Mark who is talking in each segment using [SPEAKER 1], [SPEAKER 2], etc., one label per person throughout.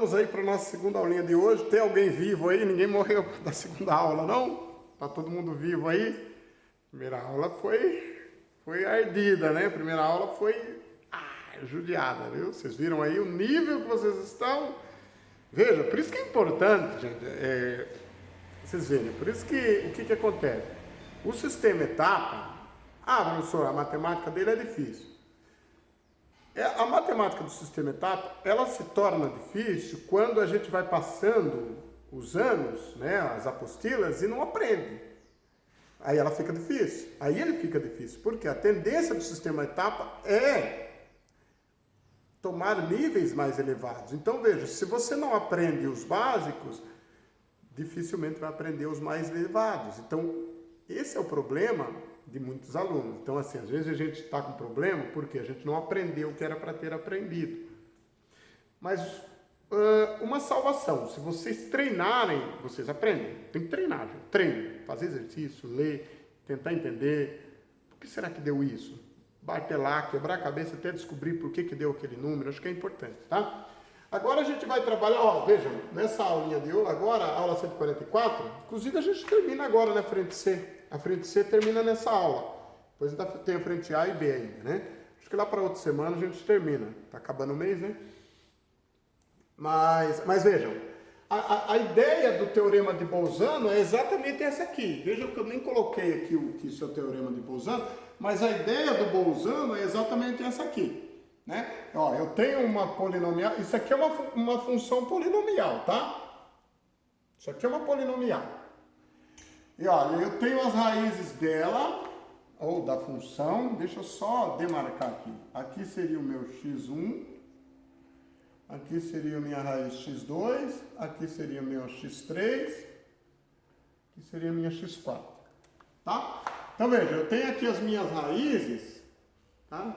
[SPEAKER 1] vamos aí para a nossa segunda aulinha de hoje. Tem alguém vivo aí? Ninguém morreu da segunda aula, não? Tá todo mundo vivo aí? Primeira aula foi ardida, né? Primeira aula foi judiada, viu? Vocês viram aí o nível que vocês estão? Veja, por isso que é importante, gente, vocês verem, por isso que o que acontece? O sistema etapa, professor, a matemática dele é difícil. A matemática do sistema etapa, ela se torna difícil quando a gente vai passando os anos, né, as apostilas, e não aprende. Aí ela fica difícil. Aí ele fica difícil, porque a tendência do sistema etapa é tomar níveis mais elevados. Então veja, se você não aprende os básicos, dificilmente vai aprender os mais elevados. Então esse é o problema de muitos alunos. Então, assim, às vezes a gente está com problema porque a gente não aprendeu o que era para ter aprendido. Mas uma salvação, se vocês treinarem, vocês aprendem. Tem que treinar, gente. Treino, fazer exercício, ler, tentar entender. Por que será que deu isso? Bartelar, quebrar a cabeça até descobrir por que deu aquele número. Acho que é importante, tá? Agora a gente vai trabalhar, vejam, nessa aulinha de hoje, agora, a aula 144, inclusive a gente termina agora na frente C. A frente C termina nessa aula. Depois ainda tem a frente A e B ainda, né? Acho que lá para outra semana a gente termina. Tá acabando o mês, né? Mas vejam, a ideia do teorema de Bolzano é exatamente essa aqui. Vejam que eu nem coloquei aqui o que isso é o teorema de Bolzano, mas a ideia do Bolzano é exatamente essa aqui. Né? Ó, eu tenho uma polinomial, isso aqui é uma função polinomial, tá? Isso aqui é uma polinomial. E olha, eu tenho as raízes dela, ou da função, deixa eu só demarcar aqui. Aqui seria o meu x1, aqui seria a minha raiz x2, aqui seria o meu x3, aqui seria a minha x4, tá? Então veja, eu tenho aqui as minhas raízes, tá?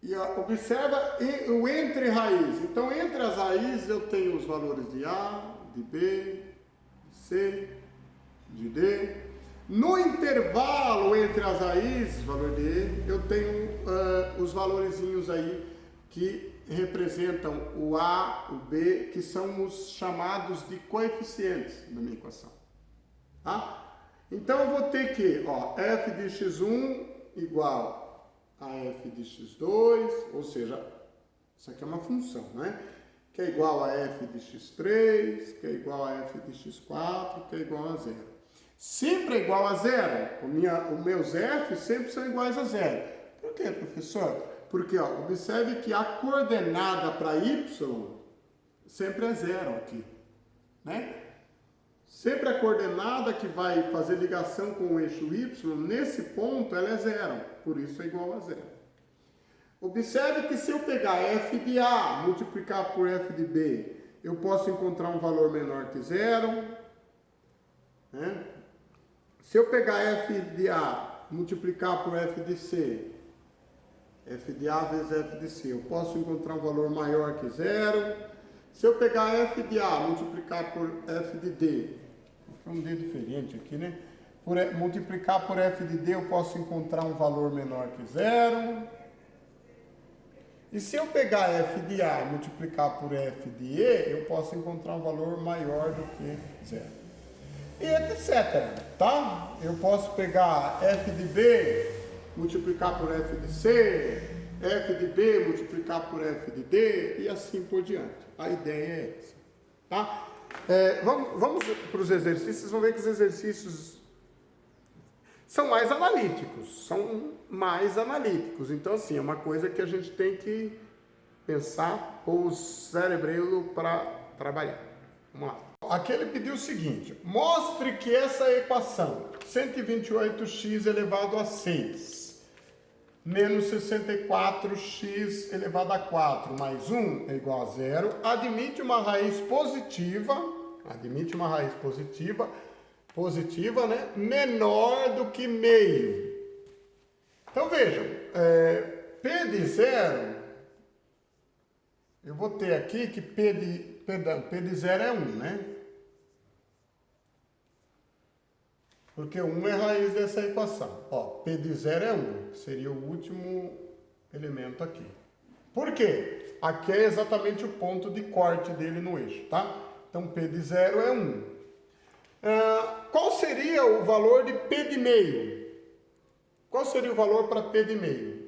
[SPEAKER 1] E observa o entre raiz. Então, entre as raízes eu tenho os valores de A, de B, de C, de D. No intervalo entre as raízes, valor de E, eu tenho os valorzinhos aí que representam o A, o B, que são os chamados de coeficientes da minha equação. Tá? Então, eu vou ter que, f de x1 igual a f de x2, ou seja, isso aqui é uma função, né? Que é igual a f de x3, que é igual a f de x4, que é igual a zero. Sempre é igual a zero. Os meus f sempre são iguais a zero. Por quê, professor? Porque, observe que a coordenada para y sempre é zero aqui, né? Sempre a coordenada que vai fazer ligação com o eixo y, nesse ponto ela é zero, por isso é igual a zero. Observe que se eu pegar f de A multiplicar por f de B, eu posso encontrar um valor menor que zero. Né? Se eu pegar f de A multiplicar por f de C, f de A vezes f de C, eu posso encontrar um valor maior que zero. Se eu pegar f de A multiplicar por f de D, um D diferente aqui, né? Multiplicar por f de D eu posso encontrar um valor menor que zero. E se eu pegar f de A e multiplicar por f de E, eu posso encontrar um valor maior do que zero. E etc, tá? Eu posso pegar f de B, multiplicar por f de C, f de B multiplicar por f de D e assim por diante. A ideia é essa, tá? Vamos para os exercícios, vocês vão ver que os exercícios são mais analíticos, então assim, é uma coisa que a gente tem que pensar o cérebro para trabalhar. Vamos lá. Aqui ele pediu o seguinte, mostre que essa equação, 128x elevado a 6, menos 64x elevado a 4 mais 1 é igual a 0, admite uma raiz positiva, né, menor do que meio. Então vejam, P de 0, eu vou ter aqui que P de 0 é 1, né? Porque 1 é a raiz dessa equação. P de 0 é 1, que seria o último elemento aqui. Por quê? aqui é exatamente o ponto de corte dele no eixo, tá? Então, P de 0 é 1. Qual seria o valor de P de meio? Qual seria o valor para P de meio?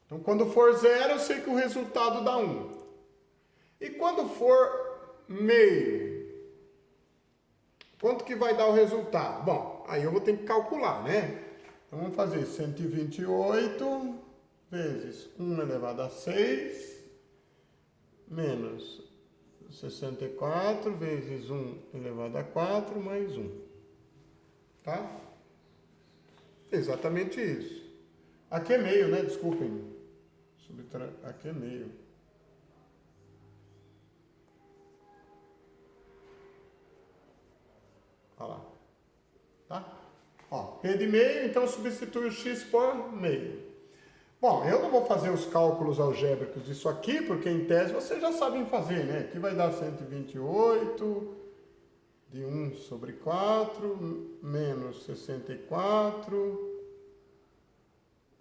[SPEAKER 1] Então, quando for 0, eu sei que o resultado dá 1. E quando for meio, quanto que vai dar o resultado? Bom, aí eu vou ter que calcular, né? Então, vamos fazer 128 vezes 1 elevado a 6, menos 64 vezes 1 elevado a 4, mais 1. Tá? Exatamente isso. Aqui é meio, né? Desculpem. Aqui é meio. Olha lá. Tá? Ó, P de meio, então substitui o x por meio. Bom, eu não vou fazer os cálculos algébricos disso aqui, porque em tese vocês já sabem fazer, né? Aqui vai dar 128 de 1 sobre 4, menos 64.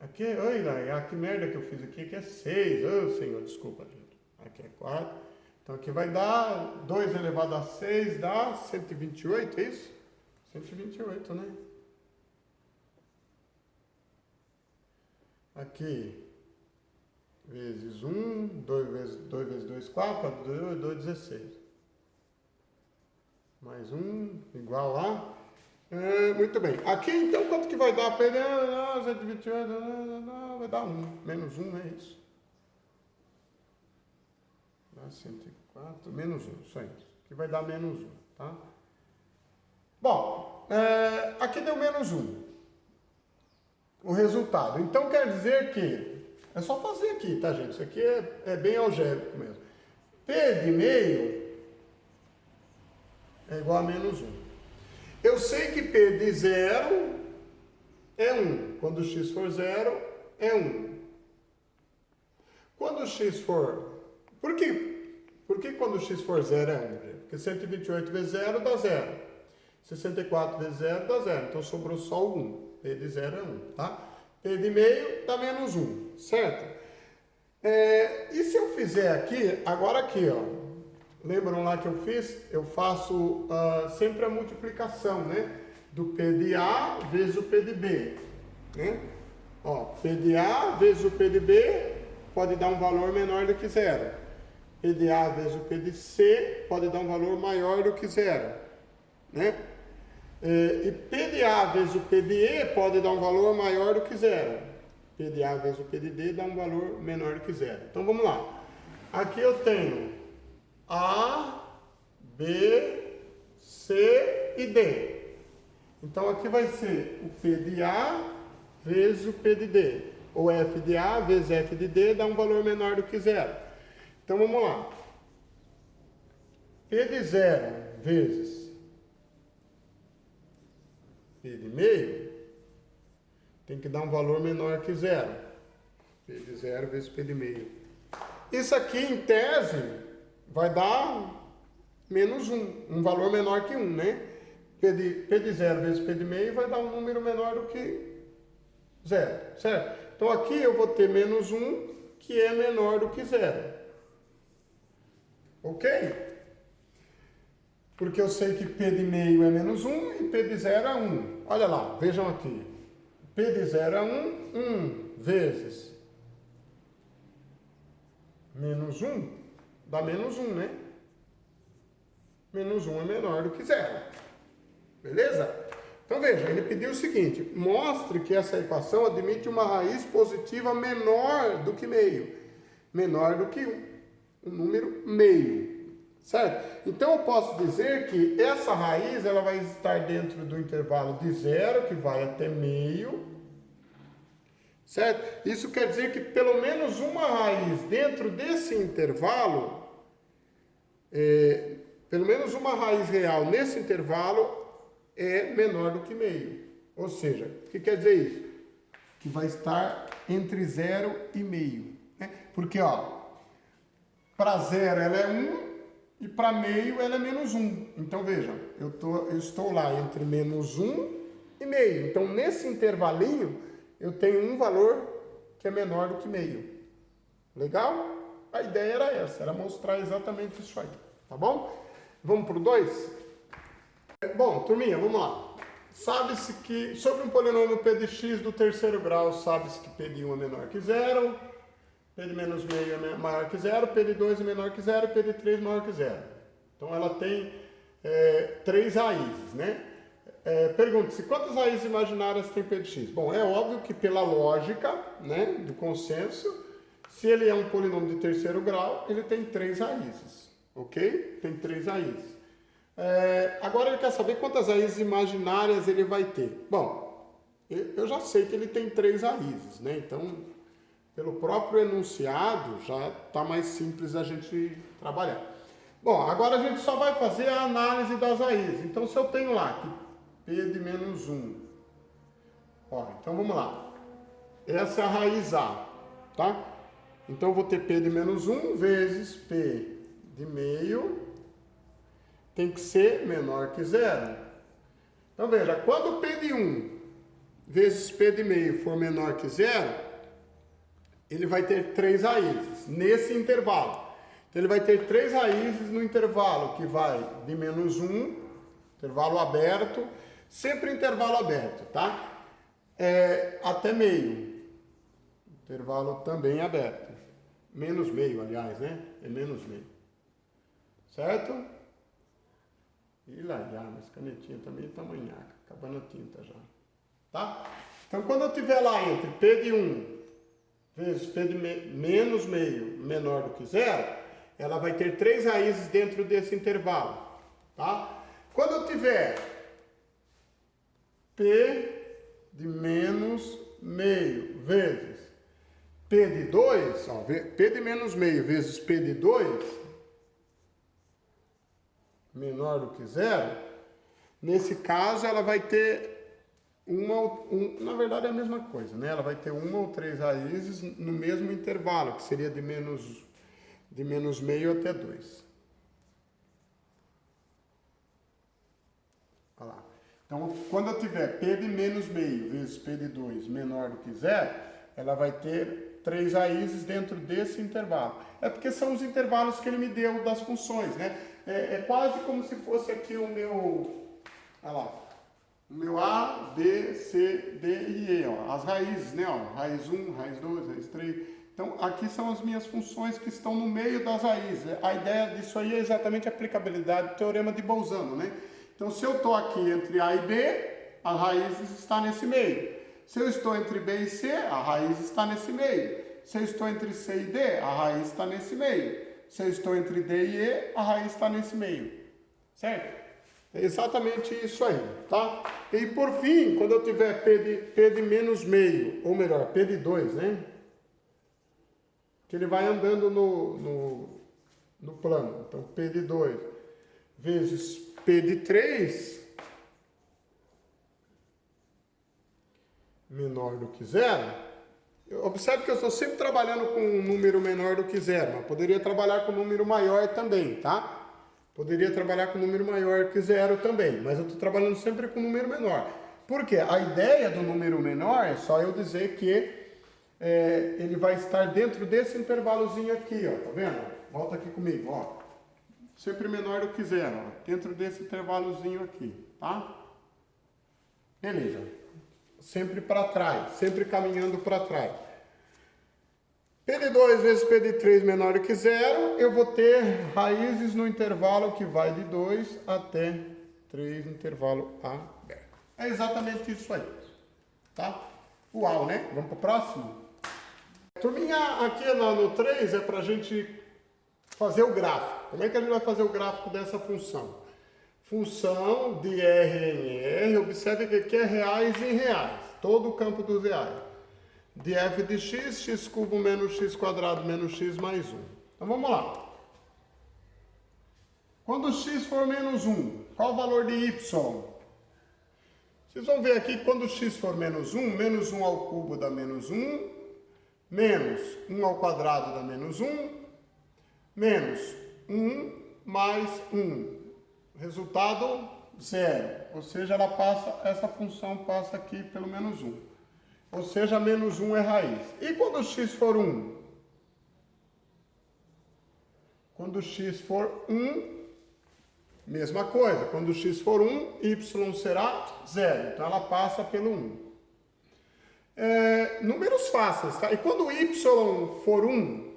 [SPEAKER 1] Aqui, olha, que merda que eu fiz aqui, aqui é 6. Oh, Senhor, desculpa, gente. Aqui é 4. Então aqui vai dar 2 elevado a 6, dá 128, é isso? 128, né? Aqui, vezes 1, 2 vezes 2, 4, 2, 16. Mais 1, igual a... muito bem. Aqui, então, quanto que vai dar? 128, vai dar 1. Menos 1, é isso. Dá 104, menos 1, isso aí. Aqui vai dar menos 1, tá? Bom, aqui deu menos 1. O resultado. Então, quer dizer que... É só fazer aqui, tá, gente? Isso aqui é bem algébrico mesmo. P de meio é igual a menos 1. Eu sei que P de 0 é 1. Quando x for 0, é 1. Quando x for... Por que quando x for 0 é 1? Porque 128 vezes 0 dá 0. 64 vezes 0 dá 0. Então, sobrou só o 1. P de 0 é 1, tá? P de meio dá menos 1, certo? E se eu fizer aqui, agora aqui, ó. Lembram lá que eu fiz? Eu faço sempre a multiplicação, né? Do P de A vezes o P de B, né? Ó, P de A vezes o P de B pode dar um valor menor do que 0. P de A vezes o P de C pode dar um valor maior do que 0, né? E P de A vezes o P de E pode dar um valor maior do que 0. P de A vezes o P de D dá um valor menor do que 0. Então, vamos lá. Aqui eu tenho A, B, C e D. Então, aqui vai ser o P de A vezes o P de D. Ou F de A vezes F de D dá um valor menor do que 0. Então, vamos lá. P de 0 vezes P de meio tem que dar um valor menor que 0. P de 0 vezes P de meio. Isso aqui, em tese, vai dar menos 1. Um valor menor que 1, né? P de 0 vezes P de meio vai dar um número menor do que 0, certo? Então, aqui eu vou ter menos 1, que é menor do que 0. Ok? Porque eu sei que P de meio é menos 1 e P de 0 é 1. Olha lá, vejam aqui. P de 0 é 1, 1 vezes menos 1 dá menos 1, né? Menos 1 é menor do que 0. Beleza? Então veja, ele pediu o seguinte: mostre que essa equação admite uma raiz positiva menor do que meio. Menor do que um número meio. Certo? Então eu posso dizer que essa raiz ela vai estar dentro do intervalo de 0, que vai até meio. Certo? Isso quer dizer que pelo menos uma raiz dentro desse intervalo, pelo menos uma raiz real nesse intervalo é menor do que meio. Ou seja, o que quer dizer isso? Que vai estar entre 0 e meio. Né? Porque, ó, para 0 ela é 1 e para meio ela é menos 1. Então, vejam, eu estou lá entre menos 1 e meio. Então, nesse intervalinho, eu tenho um valor que é menor do que meio. Legal? A ideia era essa, era mostrar exatamente isso aí, tá bom? Vamos para o 2? Bom, turminha, vamos lá. Sabe-se que, sobre um polinômio p de x do terceiro grau, sabe-se que p de 1 é menor que zero, p de menos meio é maior que zero, p de 2 é menor que zero, p de 3 é maior que zero. Então ela tem 3 raízes, né? Pergunta-se, quantas raízes imaginárias tem p de x? Bom, é óbvio que pela lógica, né, do consenso, se ele é um polinômio de terceiro grau, ele tem 3 raízes, ok? Tem 3 raízes. Agora ele quer saber quantas raízes imaginárias ele vai ter. Bom, eu já sei que ele tem 3 raízes, né? Então, pelo próprio enunciado, já está mais simples a gente trabalhar. Bom, agora a gente só vai fazer a análise das raízes. Então, se eu tenho lá que p de menos 1, ó, então vamos lá. Essa é a raiz A, tá? Então, eu vou ter p de menos 1 vezes p de meio, tem que ser menor que zero. Então, veja, quando p de 1 vezes p de meio for menor que zero, ele vai ter 3 raízes nesse intervalo. Então, ele vai ter 3 raízes no intervalo que vai de menos 1, intervalo aberto, sempre intervalo aberto, tá? Até meio, intervalo também aberto. Menos meio, aliás, né? É menos meio. Certo? E lá já, mas canetinha também tá manhaca, acabando a tinta já. Tá? Então, quando eu tiver lá entre p de 1 vezes p de menos meio menor do que zero, ela vai ter 3 raízes dentro desse intervalo. Tá? Quando eu tiver p de menos meio vezes p de 2, ó, p de menos meio vezes p de 2, menor do que zero, nesse caso ela vai ter na verdade é a mesma coisa, né? Ela vai ter 1 ou 3 raízes no mesmo intervalo, que seria de menos meio até 2. Olha lá. Então, quando eu tiver p de menos meio vezes p de 2 menor do que zero, ela vai ter 3 raízes dentro desse intervalo. É porque são os intervalos que ele me deu das funções, né? É quase como se fosse aqui o meu... Olha lá. O meu A, B, C, D e E, ó, as raízes, né? Ó, raiz 1, raiz 2, raiz 3. Então, aqui são as minhas funções que estão no meio das raízes. A ideia disso aí é exatamente a aplicabilidade do teorema de Bolzano, né? Então, se eu estou aqui entre A e B, a raiz está nesse meio. Se eu estou entre B e C, a raiz está nesse meio. Se eu estou entre C e D, a raiz está nesse meio. Se eu estou entre D e E, a raiz está nesse meio. Certo? É exatamente isso aí, tá? E por fim, quando eu tiver p de menos meio, ou melhor, p de 2, né? Que ele vai andando no plano. Então, p de 2 vezes p de 3 menor do que zero. Observe que eu estou sempre trabalhando com um número menor do que zero, mas poderia trabalhar com um número maior também, tá? Poderia trabalhar com um número maior que zero também, mas eu estou trabalhando sempre com um número menor. Por quê? A ideia do número menor é só eu dizer que ele vai estar dentro desse intervalozinho aqui, ó, tá vendo? Volta aqui comigo, ó. Sempre menor do que zero, ó, dentro desse intervalozinho aqui, tá? Beleza. Sempre para trás, sempre caminhando para trás. P de 2 vezes P de 3 menor do que zero, eu vou ter raízes no intervalo que vai de 2 até 3, intervalo aberto. É exatamente isso aí, tá? Uau, né? Vamos para o próximo? Turminha, aqui no 3 é para a gente fazer o gráfico. Como é que a gente vai fazer o gráfico dessa função? Função de R em R, observe que aqui é reais em reais, todo o campo dos reais. De f de x, x cubo menos x quadrado menos x mais 1. Então vamos lá. Quando x for menos 1, qual o valor de y? Vocês vão ver aqui que quando x for menos 1 ao cubo dá menos 1, menos 1 ao quadrado dá menos 1, menos 1 mais 1. Resultado, 0. Ou seja, essa função passa aqui pelo menos 1. Ou seja, menos 1 é raiz. E quando x for 1? Quando x for 1, mesma coisa. Quando x for 1, y será 0. Então, ela passa pelo 1. Números fáceis, tá? E quando y for 1,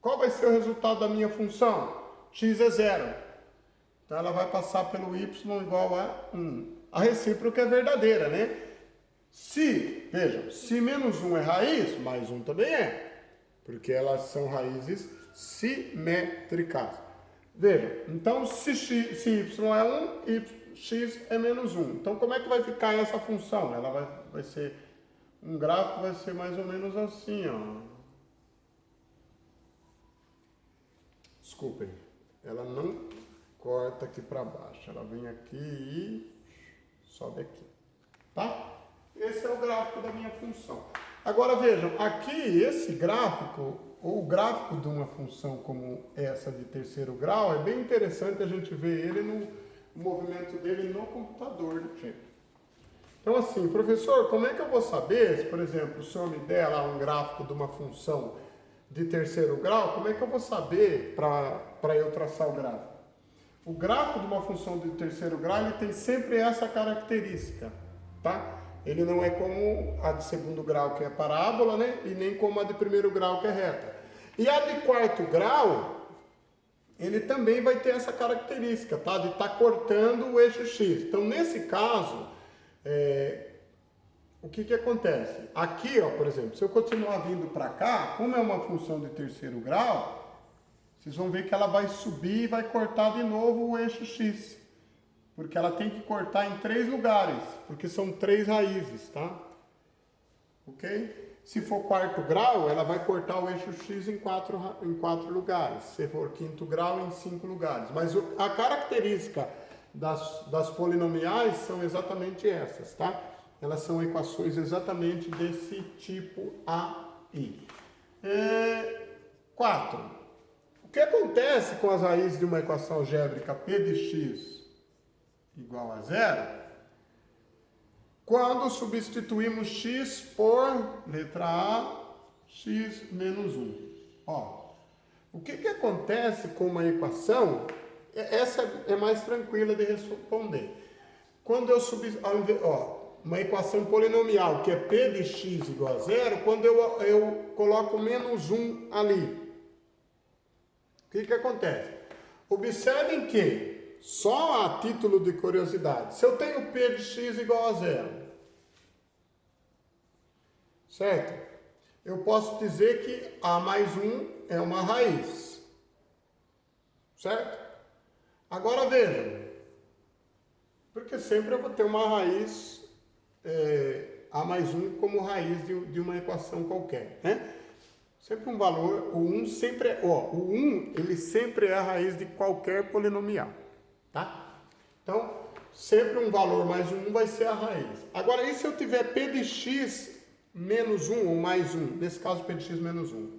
[SPEAKER 1] qual vai ser o resultado da minha função? X é 0. Então, ela vai passar pelo y igual a 1. A recíproca é verdadeira, né? Vejam, se menos 1 é raiz, mais 1 também é. Porque elas são raízes simétricas. Vejam, então se y é 1, x é menos 1. Então, como é que vai ficar essa função? Ela vai ser, um gráfico vai ser mais ou menos assim, ó. Desculpem, ela não corta aqui para baixo. Ela vem aqui e sobe aqui, tá? Esse é o gráfico da minha função. Agora vejam, aqui esse gráfico, ou o gráfico de uma função como essa de terceiro grau, é bem interessante a gente ver ele no movimento dele no computador, gente. Então assim, professor, como é que eu vou saber, se, por exemplo, o senhor me der lá um gráfico de uma função de terceiro grau, como é que eu vou saber para eu traçar o gráfico? O gráfico de uma função de terceiro grau, ele tem sempre essa característica, tá? Ele não é como a de segundo grau, que é parábola, né? E nem como a de primeiro grau, que é reta. E a de quarto grau, ele também vai ter essa característica, tá? De estar cortando o eixo x. Então, nesse caso, o que acontece? Aqui, ó, por exemplo, se eu continuar vindo para cá, como é uma função de terceiro grau, vocês vão ver que ela vai subir e vai cortar de novo o eixo x. Porque ela tem que cortar em 3 lugares, porque são 3 raízes, tá? Ok? Se for quarto grau, ela vai cortar o eixo x em 4 lugares. Se for quinto grau, em 5 lugares. Mas a característica das polinomiais são exatamente essas, tá? Elas são equações exatamente desse tipo aí. 4. O que acontece com as raízes de uma equação algébrica P de x igual a 0, quando substituímos x por, letra A, x menos 1. Ó, o que acontece com uma equação? Essa é mais tranquila de responder. Quando eu uma equação polinomial, que é P de x igual a 0, quando eu coloco menos 1 ali, o que acontece? Observem que, só a título de curiosidade, se eu tenho P de x igual a 0, certo? Eu posso dizer que A mais 1 é uma raiz, certo? Agora vejam, porque sempre eu vou ter uma raiz, A mais 1 como raiz de uma equação qualquer, né? Sempre um valor, o 1 sempre é, o 1 ele sempre é a raiz de qualquer polinomial. Tá? Então, sempre um valor mais 1 vai ser a raiz. Agora, e se eu tiver P de x menos 1 ou mais 1? Nesse caso, P de x menos 1.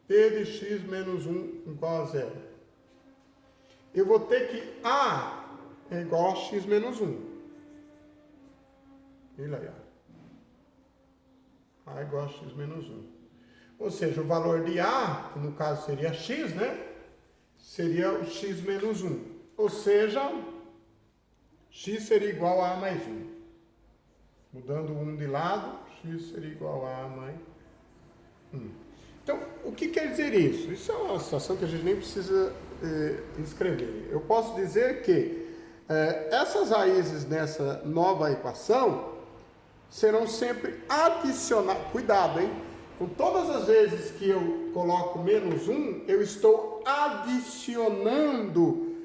[SPEAKER 1] P de x menos 1 igual a 0. Eu vou ter que A é igual a x menos 1. Olha aí. A é igual a x menos 1. Ou seja, o valor de A, que no caso seria x, né? Seria o x menos 1. Ou seja, x seria igual a mais 1. Mudando 1 de lado, x seria igual a mais 1. Então, o que quer dizer isso? Isso é uma situação que a gente nem precisa escrever. Eu posso dizer que essas raízes nessa nova equação serão sempre adicionadas. Cuidado, hein? Com todas as vezes que eu coloco menos 1, eu estou adicionando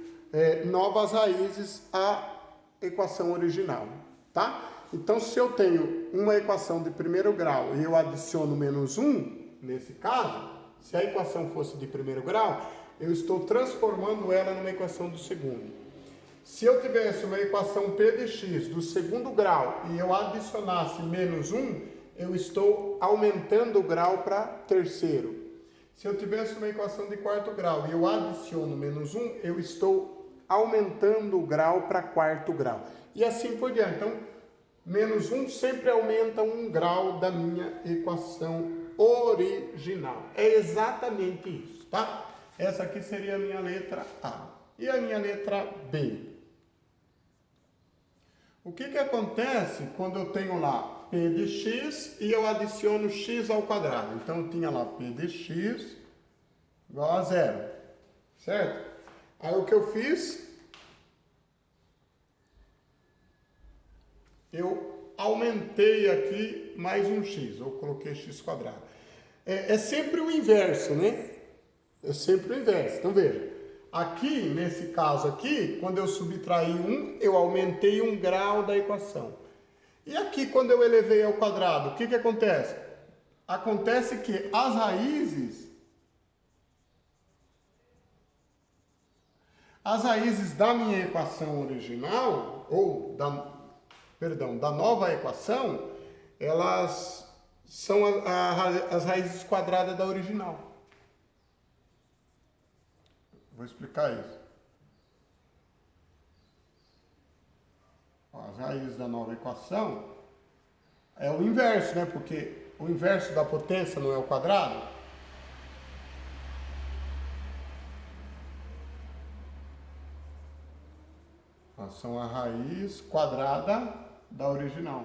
[SPEAKER 1] novas raízes à equação original, tá? Então, se eu tenho uma equação de primeiro grau e eu adiciono menos 1, nesse caso, se a equação fosse de primeiro grau, eu estou transformando ela numa equação do segundo. Se eu tivesse uma equação P de x do segundo grau e eu adicionasse menos 1, eu estou aumentando o grau para terceiro. Se eu tivesse uma equação de quarto grau e eu adiciono menos 1, eu estou aumentando o grau para quarto grau. E assim por diante. Então, menos 1 sempre aumenta 1 grau da minha equação original. É exatamente isso, tá? Essa aqui seria a minha letra A. E a minha letra B? O que acontece quando eu tenho lá P de x e eu adiciono x ao quadrado? Então eu tinha lá P de x igual a 0, certo? Aí o que eu fiz? Eu aumentei aqui mais um x, eu coloquei x quadrado. É sempre o inverso, né? É sempre o inverso. Então veja, aqui, nesse caso aqui, quando eu subtraí 1, eu aumentei 1 grau da equação. E aqui, quando eu elevei ao quadrado, o que acontece? Acontece que as raízes da minha equação original, ou da nova equação, elas são as raízes quadradas da original. Vou explicar isso. As raízes da nova equação é o inverso, né? Porque o inverso da potência não é o quadrado. São a raiz quadrada da original.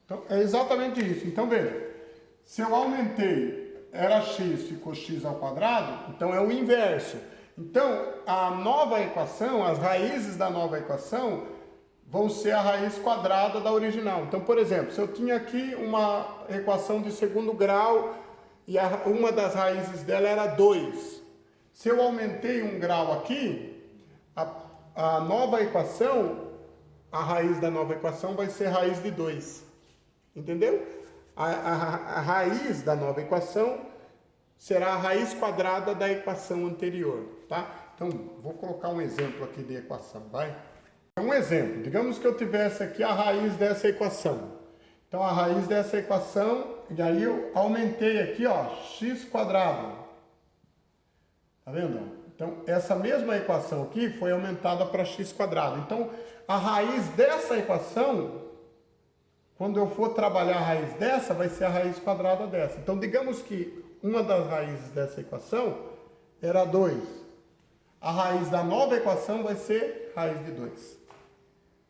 [SPEAKER 1] Então, é exatamente isso. Então, veja, se eu aumentei, era x, ficou x ao quadrado, então é o inverso. Então, a nova equação, as raízes da nova equação, vão ser a raiz quadrada da original. Então, por exemplo, se eu tinha aqui uma equação de segundo grau e uma das raízes dela era 2. Se eu aumentei 1 grau aqui, a nova equação, a raiz da nova equação vai ser raiz de 2. Entendeu? A raiz da nova equação será a raiz quadrada da equação anterior, tá? Então, vou colocar um exemplo aqui de equação, vai? Um exemplo, digamos que eu tivesse aqui a raiz dessa equação. Então, a raiz dessa equação, e aí eu aumentei aqui, ó, x quadrado. Tá vendo? Então, essa mesma equação aqui foi aumentada para x quadrado. Então, a raiz dessa equação, quando eu for trabalhar a raiz dessa, vai ser a raiz quadrada dessa. Então, digamos que uma das raízes dessa equação era 2. A raiz da nova equação vai ser raiz de 2.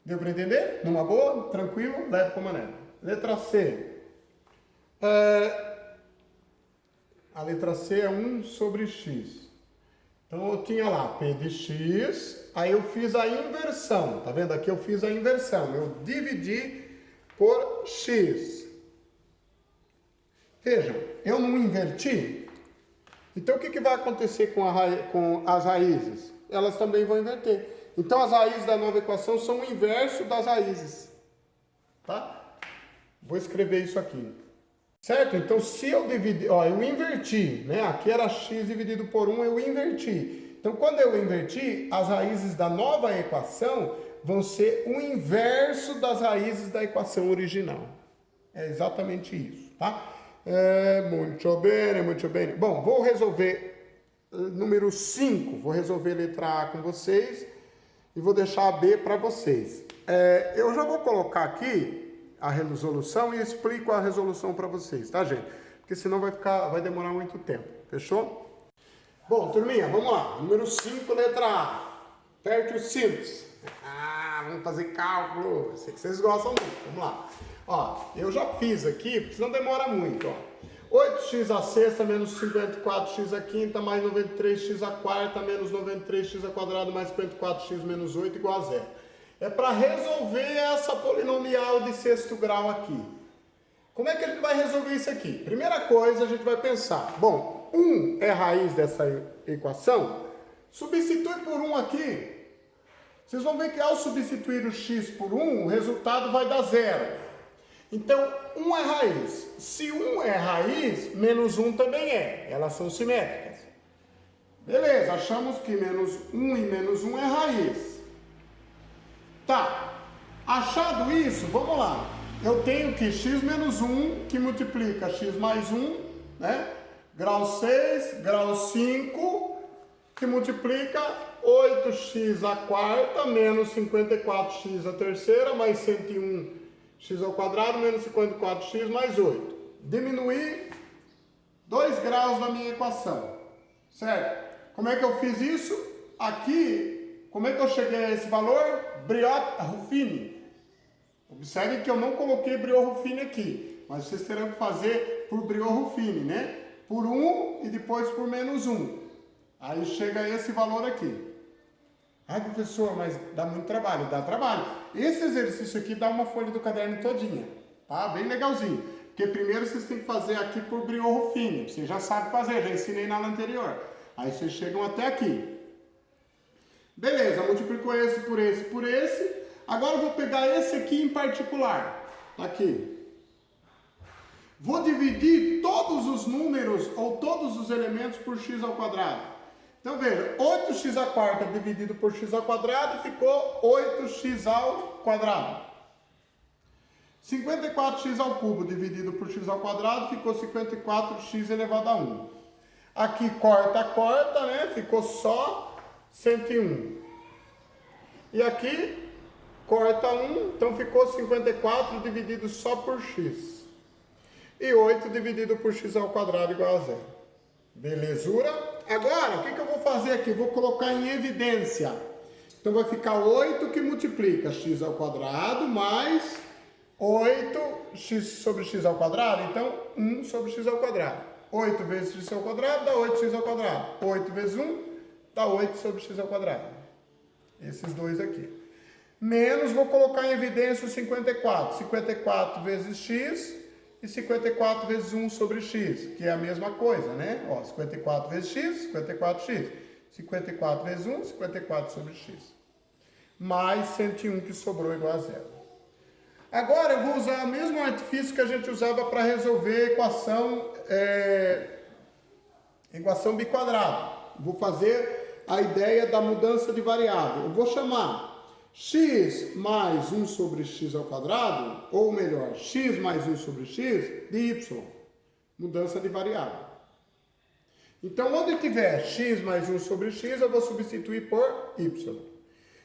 [SPEAKER 1] Deu para entender? Numa boa? Tranquilo? Leve como maneira. Letra C. A letra C é 1 sobre x. Então, eu tinha lá P de x, aí eu fiz a inversão. Tá vendo? Aqui eu fiz a inversão. Eu dividi por x. Vejam, eu não inverti. Então, o que vai acontecer com as raízes? Elas também vão inverter. Então, as raízes da nova equação são o inverso das raízes. Tá? Vou escrever isso aqui. Certo? Então, se eu dividir... Ó, eu inverti, né? Aqui era x dividido por 1, eu inverti. Então, quando eu inverti, as raízes da nova equação vão ser o inverso das raízes da equação original. É exatamente isso, tá? Muito bem, muito bem. Bom, vou resolver número 5. Vou resolver letra A com vocês e vou deixar a B para vocês. Eu já vou colocar aqui a resolução e explico a resolução para vocês, tá, gente? Porque senão vai demorar muito tempo. Fechou? Bom, turminha, vamos lá. Número 5, letra A. Aperte os cintos. Vamos fazer cálculo. Sei que vocês gostam muito. Vamos lá. Ó, eu já fiz aqui, porque senão demora muito, ó. 8x a sexta menos 54x a quinta mais 93x a quarta menos 93x a quadrado mais 54x menos 8 igual a 0. É para resolver essa polinomial de sexto grau aqui. Como é que a gente vai resolver isso aqui? Primeira coisa, a gente vai pensar. Bom, 1 é raiz dessa equação. Substitui por 1 aqui. Vocês vão ver que ao substituir o x por 1, o resultado vai dar 0. Então, 1 é raiz. Se 1 é raiz, menos 1 também é. Elas são simétricas. Beleza, achamos que menos 1 e menos 1 é raiz. Tá. Achado isso, vamos lá. Eu tenho que x menos 1, que multiplica x mais 1, né? grau 6, grau 5, que multiplica 8x à quarta menos 54x à terceira mais 101x ao quadrado menos 54x mais 8. Diminuir 2 graus na minha equação, certo? Como é que eu fiz isso? Aqui, como é que eu cheguei a esse valor? Briot-Ruffini. Observe que eu não coloquei Briot-Ruffini aqui, mas vocês terão que fazer por Briot-Ruffini, né? Por 1 e depois por menos 1. Aí chega a esse valor aqui. Ai, professor, mas dá muito trabalho. Dá trabalho. Esse exercício aqui dá uma folha do caderno todinha, tá? Bem legalzinho. Porque primeiro vocês têm que fazer aqui por Briot-Ruffini. Você já sabe fazer, já ensinei na aula anterior. Aí vocês chegam até aqui. Beleza, multiplicou esse por esse por esse. Agora eu vou pegar esse aqui em particular. Aqui. Vou dividir todos os números ou todos os elementos por x ao quadrado. Então veja, 8x à quarta dividido por x ao quadrado ficou 8x ao quadrado. 54x ao cubo dividido por x ao quadrado ficou 54x elevado a 1. Aqui corta, né? Ficou só 101. E aqui corta 1, então ficou 54 dividido só por x. E 8 dividido por x ao quadrado igual a 0. Belezura? Agora, o que eu vou fazer aqui? Vou colocar em evidência. Então vai ficar 8 que multiplica x ao quadrado mais 8x sobre x ao quadrado. Então, 1 sobre x ao quadrado. 8 vezes x ao quadrado dá 8x ao quadrado. 8 vezes 1 dá 8 sobre x ao quadrado. Esses dois aqui. Menos, vou colocar em evidência o 54. 54 vezes x e 54 vezes 1 sobre x, que é a mesma coisa, né? Ó, 54 vezes x, 54x. 54 vezes 1, 54 sobre x. Mais 101 que sobrou igual a 0. Agora eu vou usar o mesmo artifício que a gente usava para resolver equação biquadrada. Vou fazer a ideia da mudança de variável. Eu vou chamar x mais 1 sobre x ao quadrado, ou melhor, x mais 1 sobre x de y. Mudança de variável. Então, onde tiver x mais 1 sobre x, eu vou substituir por y.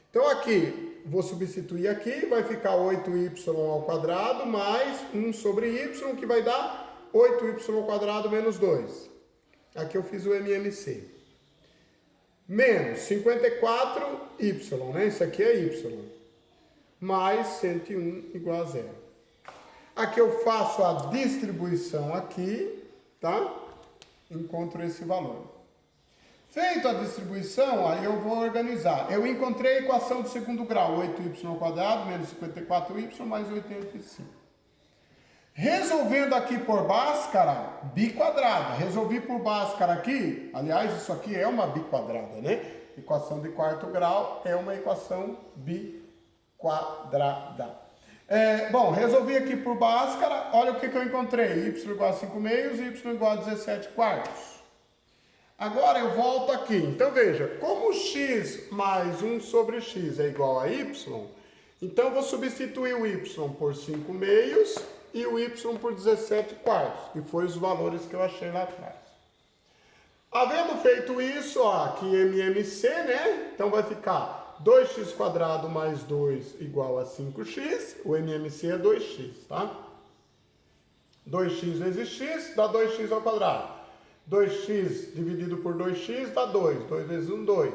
[SPEAKER 1] Então, aqui, vou substituir aqui, vai ficar 8y ao quadrado mais 1 sobre y, que vai dar 8y ao quadrado menos 2. Aqui eu fiz o MMC. Menos 54y, né? Isso aqui é y. Mais 101 igual a 0. Aqui eu faço a distribuição aqui, tá? Encontro esse valor. Feito a distribuição, aí eu vou organizar. Eu encontrei a equação de segundo grau, 8y ao quadrado menos 54y mais 85. Resolvendo aqui por Bhaskara, biquadrada. Resolvi por Bhaskara aqui, aliás, isso aqui é uma biquadrada, né? Equação de quarto grau é uma equação biquadrada. Bom, resolvi aqui por Bhaskara, olha o que eu encontrei. Y igual a 5 meios e y igual a 17 quartos. Agora eu volto aqui. Então veja, como x mais 1 sobre x é igual a y, então eu vou substituir o y por 5 meios e o y por 17 quartos, que foi os valores que eu achei lá atrás. Havendo feito isso, ó, aqui MMC, né? Então vai ficar 2x quadrado mais 2 igual a 5x. O MMC é 2x, tá? 2x vezes x dá 2x ao quadrado. 2x dividido por 2x dá 2. 2 vezes 1, 2.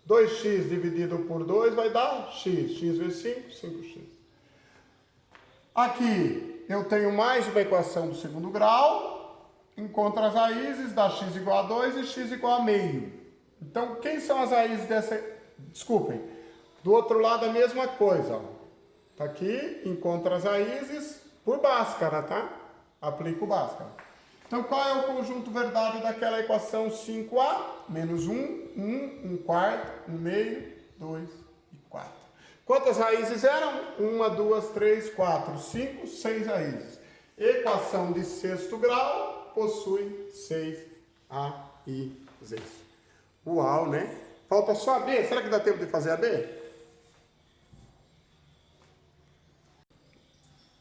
[SPEAKER 1] 2x dividido por 2 vai dar x. X vezes 5, 5x. Aqui eu tenho mais uma equação do segundo grau. Encontro as raízes, dá x igual a 2 e x igual a meio. Então, quem são as raízes dessa... Desculpem. Do outro lado a mesma coisa. Ó. Tá aqui, encontro as raízes por Bhaskara, tá? Aplico Bhaskara. Então, qual é o conjunto verdade daquela equação 5a? Menos 1, 1, 1 quarto, 1 meio, 2 e 4. Quantas raízes eram? 1, 2, 3, 4, 5, 6 raízes. Equação de sexto grau possui 6 raízes. Uau, né? Falta só a B. Será que dá tempo de fazer a B?